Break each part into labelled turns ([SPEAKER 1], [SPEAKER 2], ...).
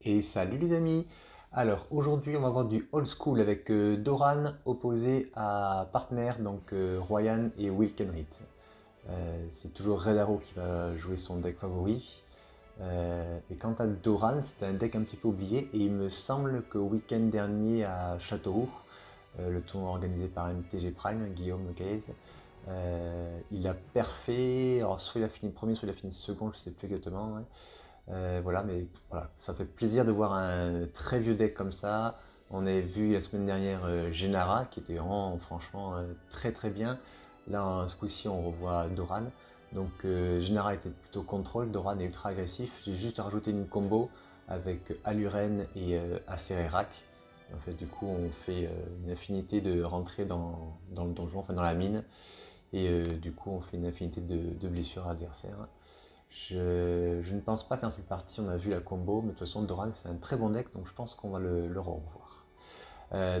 [SPEAKER 1] Et salut les amis! Alors aujourd'hui on va voir du old school avec Doran opposé à Partner, donc Royan et Wilkenrit. C'est toujours Red Arrow qui va jouer son deck favori. Et quant à Doran, c'est un deck un petit peu oublié et il me semble qu'au week-end dernier à Châteauroux, le tournoi organisé par MTG Prime, Guillaume Caze, il a perfé, alors soit il a fini premier, soit il a fini second, je ne sais plus exactement, ouais. Voilà, mais voilà, ça fait plaisir de voir un très vieux deck comme ça. On a vu la semaine dernière Genara qui était vraiment, franchement très très bien. Là, ce coup-ci, on revoit Doran. Donc Genara était plutôt contrôle, Doran est ultra agressif. J'ai juste rajouté une combo avec Aluren et Acererak. En fait, du coup, on fait une affinité de rentrer dans le donjon, enfin dans la mine. Et du coup, on fait une affinité de blessures adversaires. Je ne pense pas qu'en cette partie on a vu la combo, mais de toute façon Doran c'est un très bon deck, donc je pense qu'on va le revoir.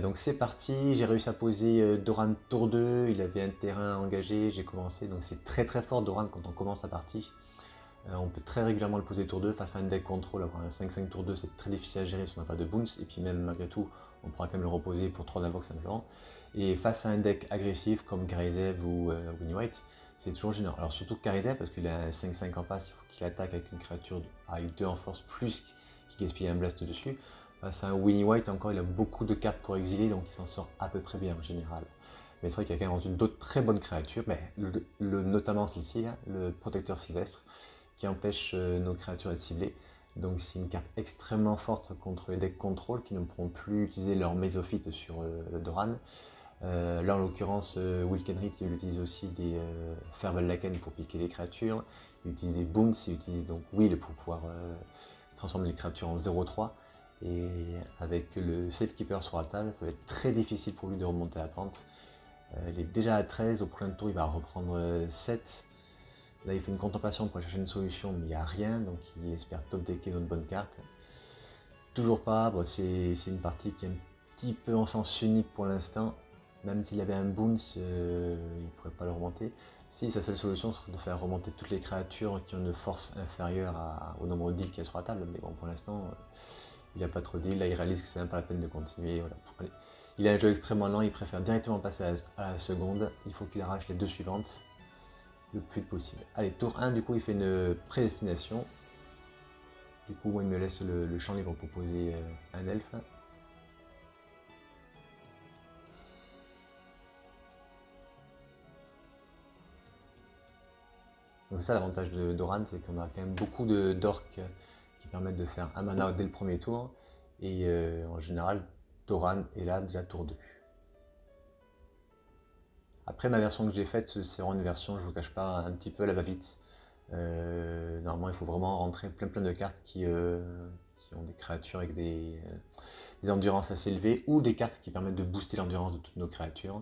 [SPEAKER 1] Donc c'est parti, j'ai réussi à poser Doran tour 2, il avait un terrain engagé, j'ai commencé, donc c'est très très fort Doran quand on commence la partie. On peut très régulièrement le poser tour 2 face à un deck contrôle, avoir un 5-5 tour 2 c'est très difficile à gérer si on n'a pas de bounce, et puis même malgré tout on pourra quand même le reposer pour 3 d'invoque simplement. Et face à un deck agressif comme Garizev ou Winnie White, c'est toujours gênant. Alors surtout Garizev parce qu'il a un 5-5 en face, il faut qu'il attaque avec une créature avec 2 en force plus qui gaspille un blast dessus. Face à un Winnie White encore il a beaucoup de cartes pour exiler donc il s'en sort à peu près bien en général. Mais c'est vrai qu'il y a quand même rendu d'autres très bonnes créatures, mais notamment celle-ci, le protecteur sylvestre, qui empêche nos créatures d'être ciblées. Donc c'est une carte extrêmement forte contre les decks contrôle qui ne pourront plus utiliser leur Mesophyte sur le Doran. Là en l'occurrence, Wilkenrit il utilise aussi des Fervellaken pour piquer les créatures. Il utilise des Boons, il utilise donc Will pour pouvoir transformer les créatures en 0-3. Et avec le Safekeeper sur la table, ça va être très difficile pour lui de remonter la pente. Il est déjà à 13, au prochain tour il va reprendre 7. Là, il fait une contemplation pour chercher une solution, mais il n'y a rien, donc il espère top-decker notre bonne carte. Toujours pas, bon, c'est une partie qui est un petit peu en sens unique pour l'instant. Même s'il avait un bounce, il ne pourrait pas le remonter. Si, sa seule solution serait de faire remonter toutes les créatures qui ont une force inférieure au nombre de deals qu'il y a sur la table. Mais bon, pour l'instant, il n'a pas trop de deals. Là, il réalise que c'est même pas la peine de continuer. Voilà. Allez. Il a un jeu extrêmement lent, il préfère directement passer à la seconde. Il faut qu'il arrache les deux suivantes le plus vite possible. Allez, tour 1, du coup, il fait une prédestination. Du coup, moi, il me laisse le champ libre pour poser un elfe. Donc c'est ça l'avantage de Doran, c'est qu'on a quand même beaucoup d'orques qui permettent de faire un mana dès le premier tour. Et en général, Doran est là déjà tour 2. Après, ma version que j'ai faite, c'est vraiment une version, je vous cache pas, un petit peu à la va-vite. Normalement, il faut vraiment rentrer plein de cartes qui ont des créatures avec des endurances assez élevées ou des cartes qui permettent de booster l'endurance de toutes nos créatures.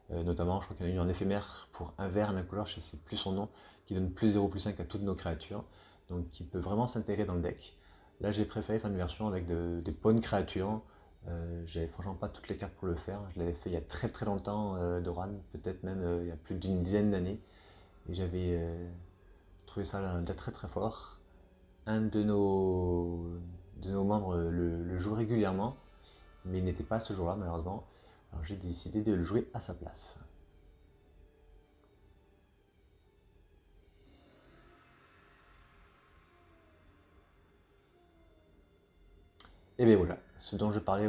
[SPEAKER 1] Notamment, je crois qu'il y en a une en éphémère pour un vert, un incolore, je ne sais plus son nom, qui donne plus 0, plus 5 à toutes nos créatures. Donc qui peut vraiment s'intégrer dans le deck. Là, j'ai préféré faire une version avec des bonnes créatures. J'avais franchement pas toutes les cartes pour le faire. Je l'avais fait il y a très très longtemps, Doran, peut-être même il y a plus d'une dizaine d'années. Et j'avais trouvé ça déjà très très fort. Un de nos membres le joue régulièrement, mais il n'était pas ce jour-là malheureusement. Alors j'ai décidé de le jouer à sa place. Et bien voilà, ce dont je parlais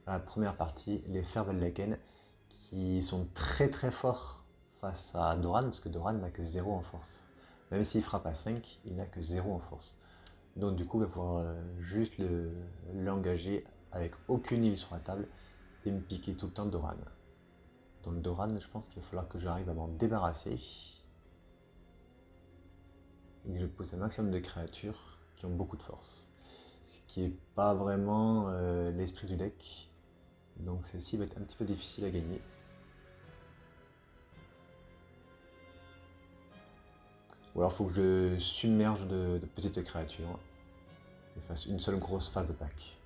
[SPEAKER 1] à la première partie, les Ferveldaken, qui sont très très forts face à Doran, parce que Doran n'a que 0 en force. Même s'il frappe à 5, il n'a que 0 en force. Donc du coup, il va pouvoir juste l'engager avec aucune île sur la table et me piquer tout le temps Doran. Donc Doran, je pense qu'il va falloir que j'arrive à m'en débarrasser et que je pose un maximum de créatures qui ont beaucoup de force. Ce qui n'est pas vraiment l'esprit du deck. Donc celle-ci va être un petit peu difficile à gagner. Ou alors il faut que je submerge de petites créatures et fasse une seule grosse phase d'attaque.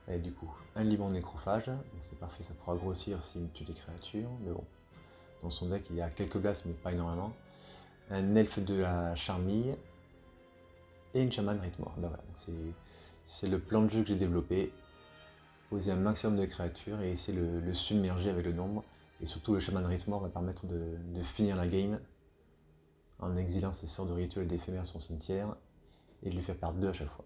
[SPEAKER 1] Et du coup, un Liban nécrophage, c'est parfait, ça pourra grossir s'il me tue des créatures, mais bon. Dans son deck, il y a quelques glaces, mais pas énormément. Un elfe de la charmille et une chamane rythmore. Ben voilà, c'est le plan de jeu que j'ai développé. Poser un maximum de créatures et essayer de le submerger avec le nombre. Et surtout, le chaman rythmore va permettre de finir la game en exilant ses sorts de rituel d'éphémère sur son cimetière et de lui faire perdre 2 à chaque fois.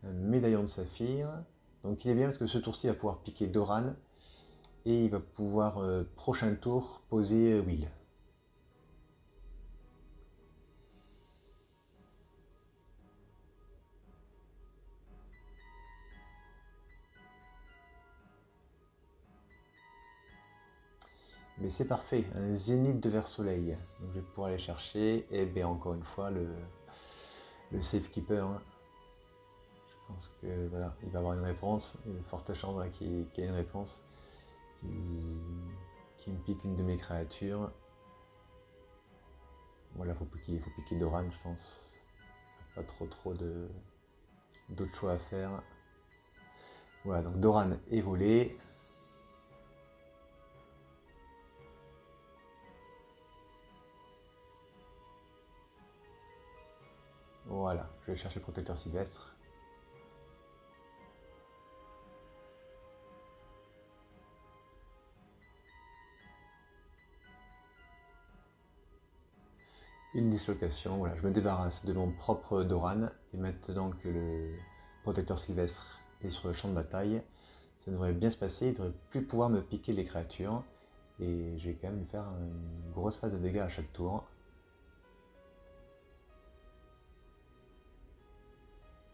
[SPEAKER 1] Un médaillon de saphir. Donc il est bien parce que ce tour-ci va pouvoir piquer Doran et il va pouvoir prochain tour poser Will. Mais c'est parfait, un zénith de vers soleil. Donc je vais pouvoir aller chercher et bien encore une fois le safekeeper. Hein. Je pense que voilà, il va avoir une réponse, une forte chance voilà, qu'il y ait une réponse qui me pique une de mes créatures. Voilà, il faut piquer Doran, je pense. Pas trop d'autres choix à faire. Voilà, donc Doran est volé. Voilà, je vais chercher le protecteur sylvestre. Une dislocation, voilà, je me débarrasse de mon propre Doran et maintenant que le protecteur sylvestre est sur le champ de bataille, ça devrait bien se passer, il ne devrait plus pouvoir me piquer les créatures et je vais quand même faire une grosse phase de dégâts à chaque tour.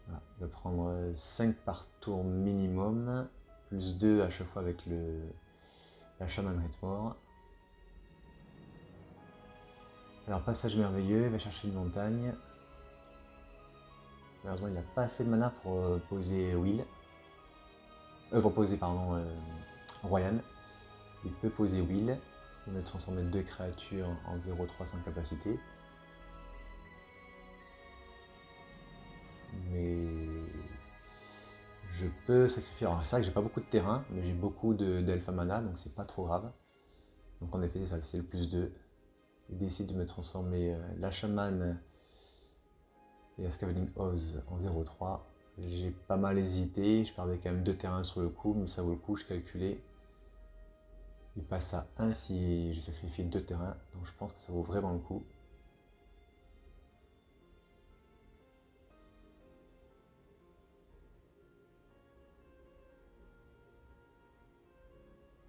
[SPEAKER 1] Voilà, il va prendre 5 par tour minimum, plus 2 à chaque fois avec la Shaman Rythmore. Alors passage merveilleux, il va chercher une montagne. Malheureusement il n'a pas assez de mana pour poser Will. Pour poser pardon Royan. Il peut poser Will. Il va transformer 2 créatures en 0-3 sans capacité. Mais je peux sacrifier. Alors c'est vrai que j'ai pas beaucoup de terrain, mais j'ai beaucoup d'Elfa Mana, donc c'est pas trop grave. Donc en effet c'est le plus 2. Il décide de me transformer la Shaman et la Scavenging Oz en 0-3. J'ai pas mal hésité, je perdais quand même 2 terrains sur le coup, mais ça vaut le coup, je calculais. Il passe à 1 si je sacrifie 2 terrains, donc je pense que ça vaut vraiment le coup.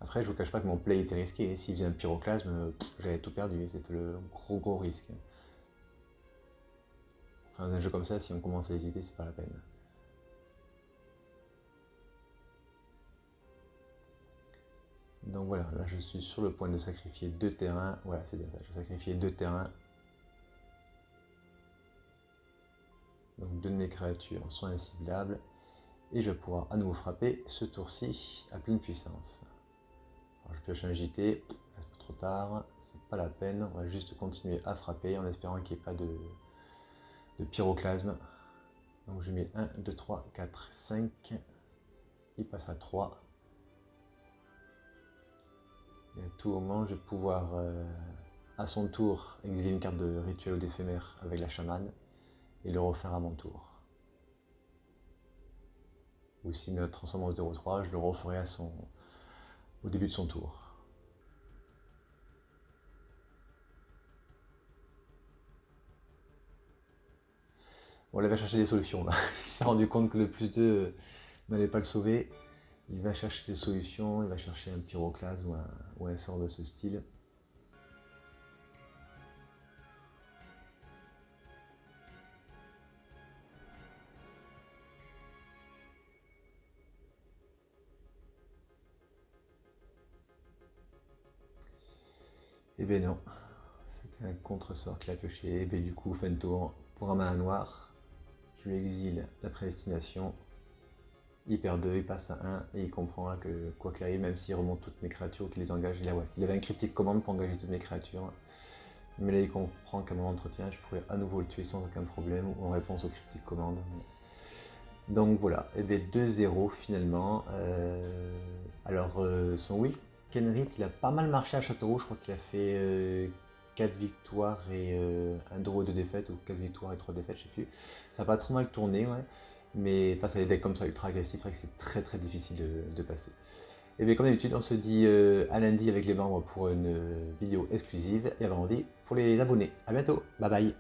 [SPEAKER 1] Après, je vous cache pas que mon play était risqué. S'il faisait un pyroclasme, j'avais tout perdu. C'était le gros risque. Enfin, dans un jeu comme ça, si on commence à hésiter, c'est pas la peine. Donc voilà, là je suis sur le point de sacrifier 2 terrains. Voilà, c'est bien ça. Je vais sacrifier 2 terrains. Donc 2 de mes créatures sont inciblables. Et je vais pouvoir à nouveau frapper ce tour-ci à pleine puissance. Alors, je pioche un JT, c'est pas trop tard, c'est pas la peine. On va juste continuer à frapper en espérant qu'il n'y ait pas de pyroclasme. Donc je mets 1, 2, 3, 4, 5. Il passe à 3. Et à tout moment, je vais pouvoir, à son tour, exiler une carte de rituel ou d'éphémère avec la chamane et le refaire à mon tour. Ou s'il me transforme en 0-3, je le referai au début de son tour. Bon, là, il va chercher des solutions. Là. Il s'est rendu compte que le plus 2 n'allait pas le sauver. Il va chercher des solutions, il va chercher un pyroclasme ou un sort de ce style. Et ben non, c'était un contre-sort qu'il a pioché. Et ben du coup, fin de tour, pour un mana noir, je lui exile la prédestination. Il perd 2, il passe à 1 et il comprend que quoi qu'il arrive, même s'il remonte toutes mes créatures, qu'il les engage, il avait un cryptique commande pour engager toutes mes créatures. Mais là il comprend qu'à mon entretien, je pourrais à nouveau le tuer sans aucun problème ou en réponse au cryptique commande. Donc voilà, et bien 2-0 finalement. Son Will Kenrit, il a pas mal marché à Châteauroux, je crois qu'il a fait 4 victoires et un draw et 2 défaites, ou 4 victoires et 3 défaites, je sais plus. Ça n'a pas trop mal tourné, ouais. Mais face à des decks comme ça, ultra agressifs, c'est vrai que c'est très très difficile de passer. Et bien comme d'habitude, on se dit à lundi avec les membres pour une vidéo exclusive, et à vendredi pour les abonnés. A bientôt, bye bye.